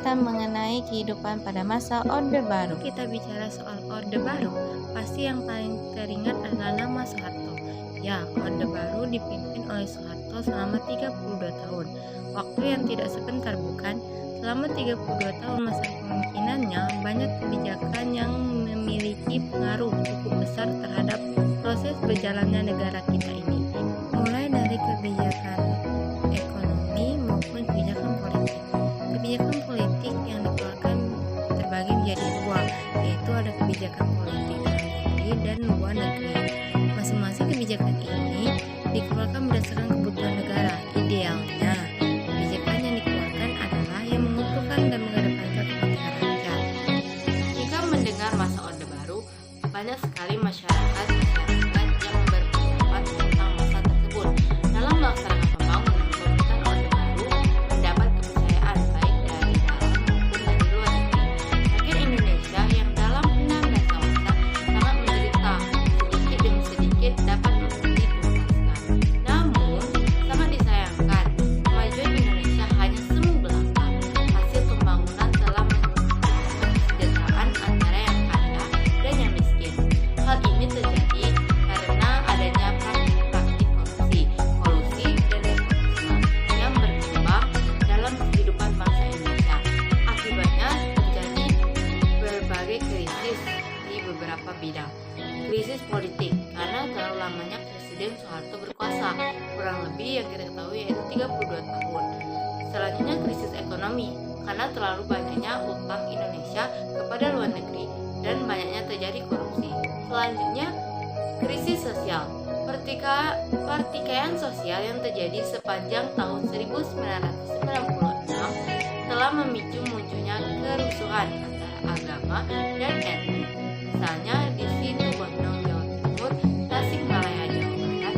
cerita mengenai kehidupan pada masa Orde Baru. Kita bicara soal Orde Baru, pasti yang paling teringat adalah nama Soeharto. Ya, Orde Baru dipimpin oleh Soeharto selama 32 tahun. Waktu yang tidak sebentar, bukan? Selama 32 tahun masa kepemimpinannya, banyak kebijakan yang memiliki pengaruh cukup besar terhadap proses berjalannya negara kita ini. Mulai dari kebijakan ekonomi maupun kebijakan politik. Kebijakan politik yang dikeluarkan terbagi menjadi dua, yaitu ada kebijakan politik dalam negeri dan luar negeri. Masing-masing kebijakan ini dikeluarkan berdasarkan kebutuhan negara. Idealnya, kebijakan yang dikeluarkan adalah yang menguntungkan dan mengedepankan kepentingan rakyat. Jika mendengar masa Orde Baru, banyak sekali masyarakat yang berpendapat tentang masa tersebut. Dalam melaksanakan pembangunan, pemerintahan Orde Baru mendapat kepercayaan baik dari dalam maupun dari luar negeri. Rakyat Indonesia yang dalam 16 tahun sangat menderita, sedikit demi sedikit dapat dituntaskan. Namun, sangat disayangkan, kemajuan Indonesia hanya semu belaka. Hasil pembangunan telah kesejahteraan antara yang kaya dan yang miskin. Hal ini terjadi karena adanya praktik-praktik korupsi, kolusi, dan nepotisme yang berkembang dalam kehidupan bangsa Indonesia. Akibatnya terjadi berbagai krisis di beberapa bidang. Krisis politik karena terlalu lamanya Presiden Soeharto berkuasa, kurang lebih yang kita ketahui yaitu 32 tahun. Selanjutnya krisis ekonomi karena terlalu banyaknya utang Indonesia kepada luar negeri dan banyaknya terjadi korupsi. Selanjutnya krisis sosial, pertikaian sosial yang terjadi sepanjang tahun 1996 telah memicu munculnya kerusuhan antara agama dan etnis. Misalnya di situ Bondo, Jawa Timur, Tasikmalaya, Jawa Barat,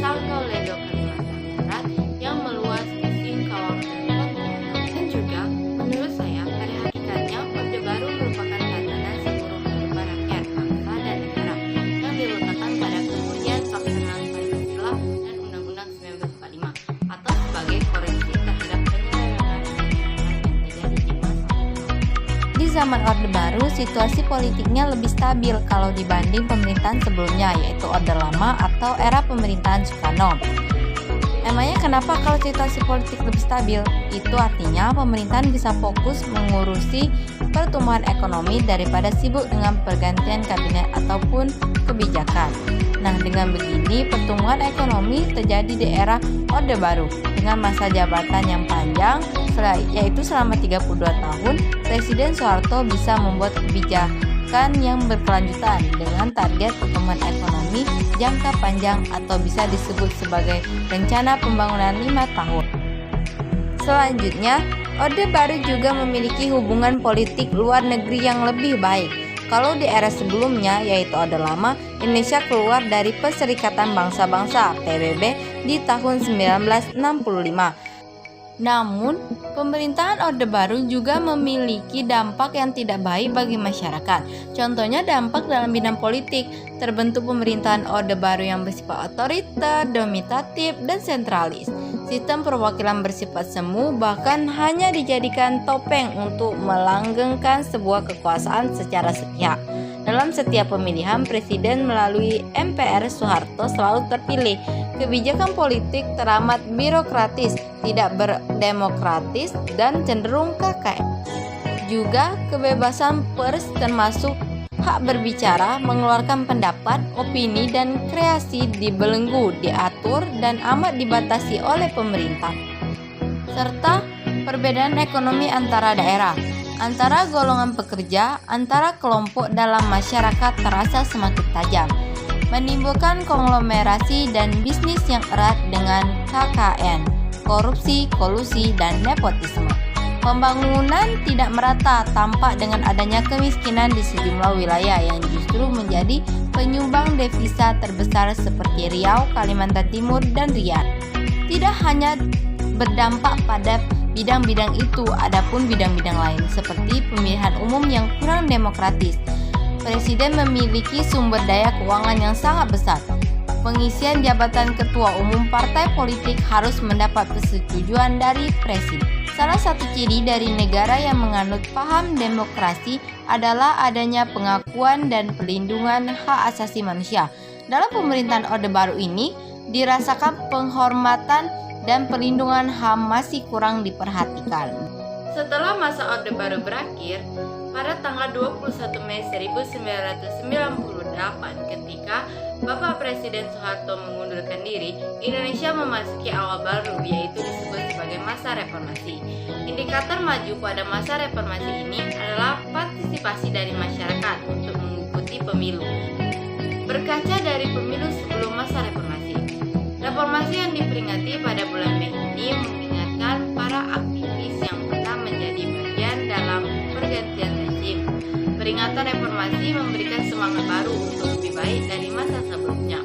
Sanggau Ledo, Kalimantan Barat yang meluas ke Singkawang dan Pontianak. Dan juga menurut saya pada hakikatnya Orde Baru merupakan tatanan seluruh kehidupan rakyat, bangsa dan negara yang diletakkan pada kemudian pelaksanaan Pancasila dan Undang-Undang 1945 atau sebagai koreksi terhadap penyelewengan yang terjadi di masa lalu. Di zaman Orde Baru, situasi politiknya lebih stabil kalau dibanding pemerintahan sebelumnya, yaitu Orde Lama atau era pemerintahan Soekarno. Emangnya kenapa kalau situasi politik lebih stabil? Itu artinya pemerintahan bisa fokus mengurusi pertumbuhan ekonomi daripada sibuk dengan pergantian kabinet ataupun kebijakan. Nah, dengan begini pertumbuhan ekonomi terjadi di era Orde Baru dengan masa jabatan yang panjang, yaitu selama 32 tahun. Presiden Soeharto bisa membuat kebijakan yang berkelanjutan dengan target pertumbuhan ekonomi jangka panjang atau bisa disebut sebagai rencana pembangunan 5 tahun. Selanjutnya, Orde Baru juga memiliki hubungan politik luar negeri yang lebih baik. Kalau di era sebelumnya, yaitu Orde Lama, Indonesia keluar dari Perserikatan Bangsa-Bangsa (PBB) di tahun 1965. Namun, pemerintahan Orde Baru juga memiliki dampak yang tidak baik bagi masyarakat. Contohnya dampak dalam bidang politik, terbentuk pemerintahan Orde Baru yang bersifat otoriter, dominatif, dan sentralis. Sistem perwakilan bersifat semu bahkan hanya dijadikan topeng untuk melanggengkan sebuah kekuasaan secara sepihak. Dalam setiap pemilihan presiden melalui MPR, Soeharto selalu terpilih. Kebijakan politik teramat birokratis, tidak berdemokratis, dan cenderung KKN. Juga kebebasan pers termasuk hak berbicara, mengeluarkan pendapat, opini, dan kreasi dibelenggu, diatur, dan amat dibatasi oleh pemerintah. Serta perbedaan ekonomi antara daerah, antara golongan pekerja, antara kelompok dalam masyarakat terasa semakin tajam, menimbulkan konglomerasi dan bisnis yang erat dengan KKN, korupsi, kolusi, dan nepotisme. Pembangunan tidak merata tampak dengan adanya kemiskinan di sejumlah wilayah yang justru menjadi penyumbang devisa terbesar seperti Riau, Kalimantan Timur, dan Riau. Tidak hanya berdampak pada bidang-bidang itu, adapun bidang-bidang lain seperti pemilihan umum yang kurang demokratis. Presiden memiliki sumber daya keuangan yang sangat besar. Pengisian jabatan ketua umum partai politik harus mendapat persetujuan dari presiden. Salah satu ciri dari negara yang menganut paham demokrasi adalah adanya pengakuan dan perlindungan hak asasi manusia. Dalam pemerintahan Orde Baru ini, dirasakan penghormatan dan perlindungan HAM masih kurang diperhatikan. Setelah masa Orde Baru berakhir, pada tanggal 21 Mei 1998 ketika Bapak Presiden Soeharto mengundurkan diri, Indonesia memasuki awal baru, yaitu disebut sebagai masa reformasi. Indikator maju pada masa reformasi ini adalah partisipasi dari masyarakat untuk mengikuti pemilu. Berkaca dari pemilu sebelum masa reformasi, reformasi yang diperingati pada bulan Mei ini mengingatkan para aktivis yang pernah menjadi bagian dalam pergantian rezim. Peringatan reformasi memberikan semangat baru untuk lebih baik dari masa sebelumnya.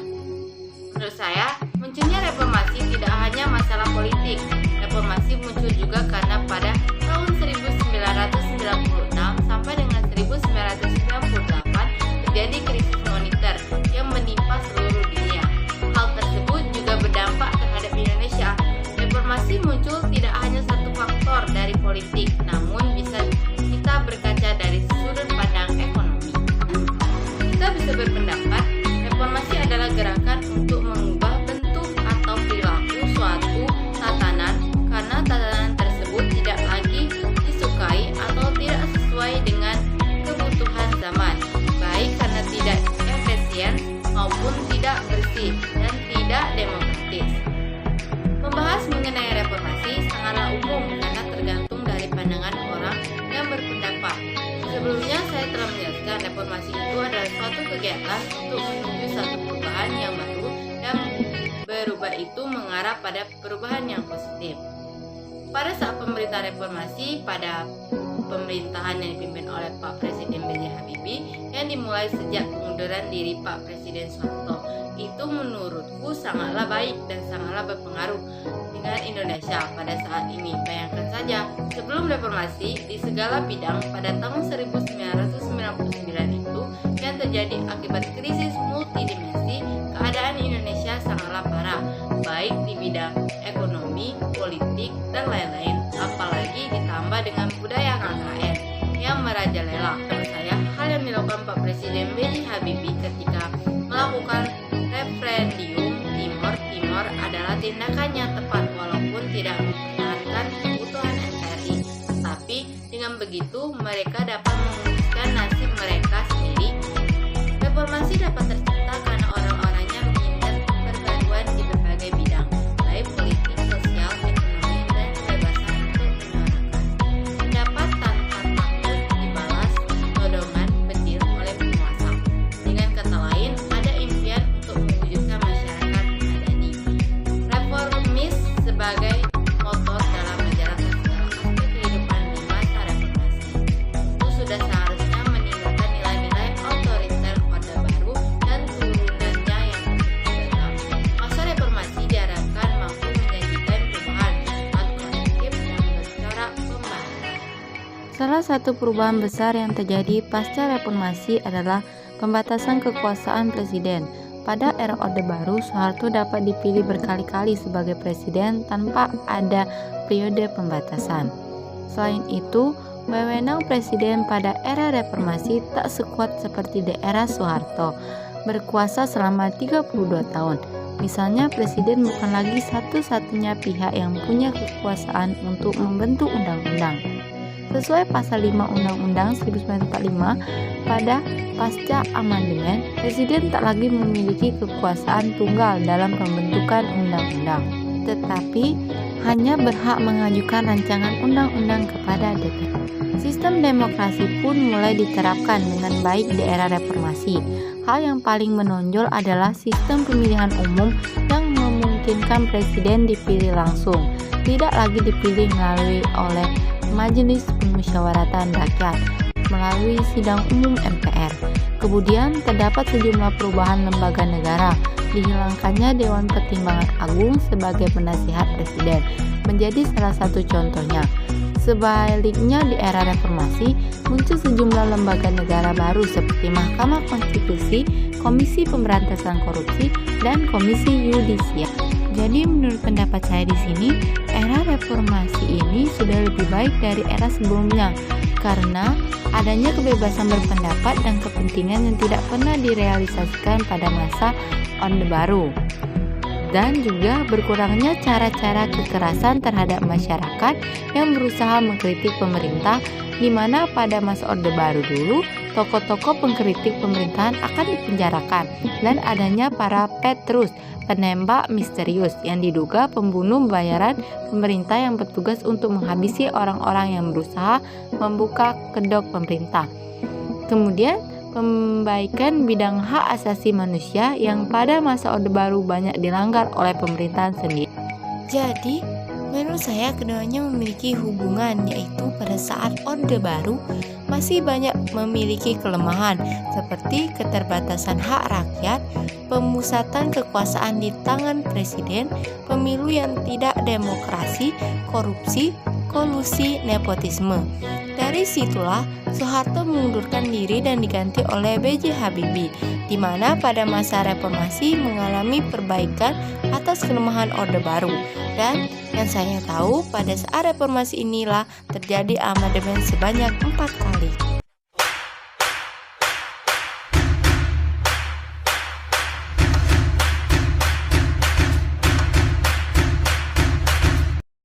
Menurut saya, munculnya reformasi tidak hanya masalah politik. Reformasi muncul juga karena pada tahun 1996 sampai dengan 1998 terjadi krisis moneter yang menimpa seluruh dunia. Hal tersebut juga berdampak terhadap Indonesia. Reformasi muncul tidak hanya satu faktor dari politik, namun bisa kita berkaca dari sudut pandang ekonomi. Kita bisa berpendapat, reformasi adalah gerakan untuk mengubah bentuk atau perilaku suatu tatanan karena tatanan tersebut tidak lagi disukai atau tidak sesuai dengan kebutuhan zaman, baik karena tidak efisien maupun tidak bersih dan tidak demokratis. Membahas mengenai reformasi sangatlah umum karena tergantung dari pandangan orang yang berpendapat. Sebelumnya saya telah menjelaskan reformasi itu adalah suatu kegiatan untuk menuju satu perubahan yang baru dan berubah itu mengarah pada perubahan yang positif. Pada saat pemerintahan reformasi pada pemerintahan yang dipimpin oleh Pak Presiden B.J. Habibie yang dimulai sejak pengunduran diri Pak Presiden Soeharto, itu menurutku sangatlah baik dan sangatlah berpengaruh dengan Indonesia pada saat ini. Bayangkan saja, sebelum reformasi di segala bidang pada tahun 1999 itu yang terjadi akibat krisis multidimensi, keadaan Indonesia sangatlah parah, baik di bidang ekonomi, politik, dan lain-lain, apalagi ditambah dengan budaya KKN yang merajalela. Menurut saya, hal yang dilakukan Pak Presiden B.J. Habibie ketika melakukan referendum Timor adalah tindakan yang tepat walaupun tidak mempertahankan kebutuhan NKRI. Tapi dengan begitu mereka dapat memutuskan nasib mereka sendiri. Reformasi dapat tercipta karena orang-orangnya menginginkan perbaruan di berbagai bidang, baik politik, sosial, ekonomi, dan kebebasan untuk menyuarakan pendapat tanpa takut dibalas todongan betil oleh penguasa. Dengan kata lain, ada impian untuk mewujudkan masyarakat madani. Reformis sebagai motor dalam menjalankan segala aspek kehidupan di masa reformasi. Itu sudah seharusnya meninggalkan nilai-nilai otoriter Orde Baru dan turunannya yang gagal. Masa reformasi diharapkan mampu menyajikan perubahan cepat, kolektif, dan bercorak pembaharuan. Salah satu perubahan besar yang terjadi pasca reformasi adalah pembatasan kekuasaan presiden. Pada era Orde Baru, Soeharto dapat dipilih berkali-kali sebagai presiden tanpa ada periode pembatasan. Selain itu, wewenang presiden pada era reformasi tak sekuat seperti di era Soeharto, berkuasa selama 32 tahun. Misalnya, presiden bukan lagi satu-satunya pihak yang punya kekuasaan untuk membentuk undang-undang. Sesuai pasal 5 Undang-Undang 1945, pada pasca amandemen, presiden tak lagi memiliki kekuasaan tunggal dalam pembentukan undang-undang, tetapi hanya berhak mengajukan rancangan undang-undang kepada DPR. Sistem demokrasi pun mulai diterapkan dengan baik di era reformasi. Hal yang paling menonjol adalah sistem pemilihan umum yang memungkinkan presiden dipilih langsung, tidak lagi dipilih melalui oleh Majelis Permusyawaratan Rakyat melalui sidang umum MPR. Kemudian terdapat sejumlah perubahan lembaga negara. Dihilangkannya Dewan Pertimbangan Agung sebagai penasihat presiden menjadi salah satu contohnya. Sebaliknya di era reformasi muncul sejumlah lembaga negara baru seperti Mahkamah Konstitusi, Komisi Pemberantasan Korupsi, dan Komisi Yudisial. Jadi menurut pendapat saya di sini, era reformasi ini sudah lebih baik dari era sebelumnya karena adanya kebebasan berpendapat dan kepentingan yang tidak pernah direalisasikan pada masa Orde Baru. Dan juga berkurangnya cara-cara kekerasan terhadap masyarakat yang berusaha mengkritik pemerintah, di mana pada masa Orde Baru dulu tokoh-tokoh pengkritik pemerintahan akan dipenjarakan, dan adanya para Petrus, penembak misterius yang diduga pembunuh bayaran pemerintah yang bertugas untuk menghabisi orang-orang yang berusaha membuka kedok pemerintah. Kemudian pembaikan bidang hak asasi manusia yang pada masa Orde Baru banyak dilanggar oleh pemerintahan sendiri. Jadi, menurut saya keduanya memiliki hubungan, yaitu pada saat Orde Baru masih banyak memiliki kelemahan seperti keterbatasan hak rakyat, pemusatan kekuasaan di tangan presiden, pemilu yang tidak demokrasi, korupsi, kolusi, nepotisme. Dari situlah Soeharto mengundurkan diri dan diganti oleh B.J. Habibie, di mana pada masa reformasi mengalami perbaikan atas kelemahan Orde Baru. Dan yang saya tahu pada saat reformasi inilah terjadi amandemen sebanyak 4 kali.